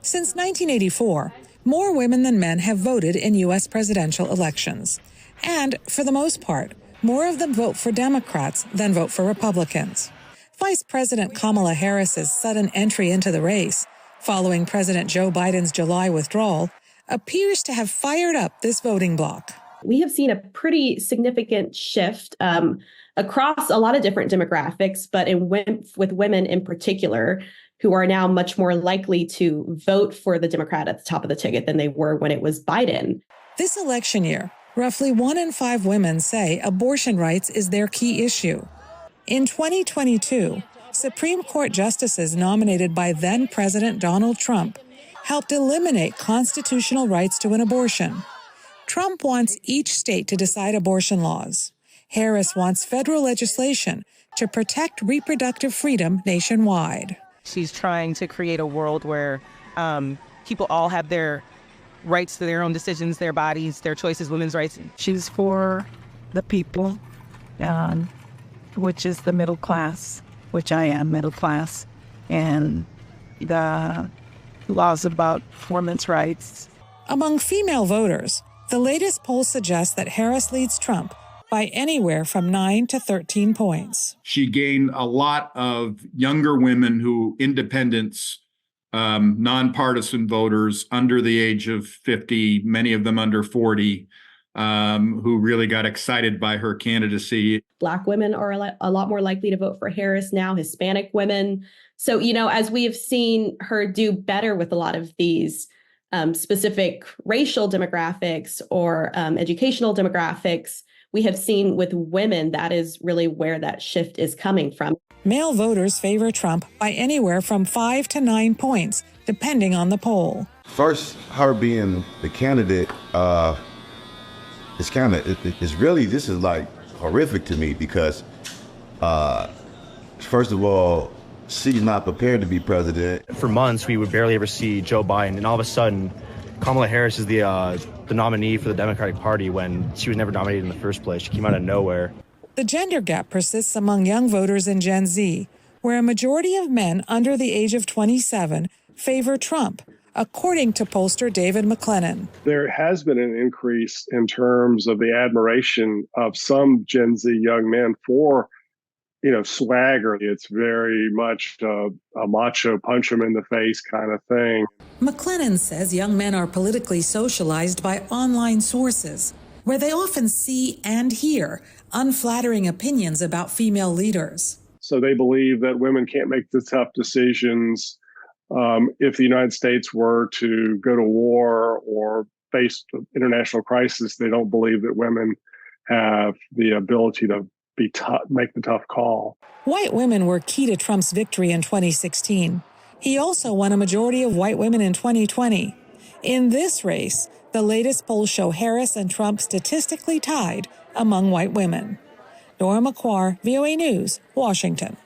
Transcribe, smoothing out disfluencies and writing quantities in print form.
Since 1984, more women than men have voted in U.S. presidential elections. And, for the most part, more of them vote for Democrats than vote for Republicans. Vice President Kamala Harris's sudden entry into the race, following President Joe Biden's July withdrawal, appears to have fired up this voting bloc. We have seen a pretty significant shift across a lot of different demographics, but with women in particular, who are now much more likely to vote for the Democrat at the top of the ticket than they were when it was Biden. This election year, roughly 1 in 5 women say abortion rights is their key issue. In 2022, Supreme Court justices nominated by then-President Donald Trump helped eliminate constitutional rights to an abortion. Trump wants each state to decide abortion laws. Harris wants federal legislation to protect reproductive freedom nationwide. She's trying to create a world where people all have their rights to their own decisions, their bodies, their choices, women's rights. She's for the people, which is the middle class, which I am middle class, and the laws about women's rights. Among female voters, the latest poll suggests that Harris leads Trump by anywhere from 9 to 13 points. She gained a lot of younger women independents, nonpartisan voters under the age of 50, many of them under 40, who really got excited by her candidacy. Black women are a lot more likely to vote for Harris now, Hispanic women. So, as we have seen her do better with a lot of these specific racial demographics or educational demographics, we have seen with women, that is really where that shift is coming from. Male voters favor Trump by anywhere from 5 to 9 points, depending on the poll. First, her being the candidate, this is like horrific to me because, first of all, she's not prepared to be president. For months, we would barely ever see Joe Biden, and all of a sudden, Kamala Harris is the nominee for the Democratic Party when she was never nominated in the first place. She came out of nowhere. The gender gap persists among young voters in Gen Z, where a majority of men under the age of 27 favor Trump, according to pollster David McLennan. There has been an increase in terms of the admiration of some Gen Z young men for swagger. It's very much a macho, punch him in the face kind of thing. McLennan says young men are politically socialized by online sources, where they often see and hear unflattering opinions about female leaders. So they believe that women can't make the tough decisions. If the United States were to go to war or face international crisis, they don't believe that women have the ability to make the tough call. White women were key to Trump's victory in 2016. He also won a majority of white women in 2020. In this race, the latest polls show Harris and Trump statistically tied among white women. Nora McQuarrie, VOA News, Washington.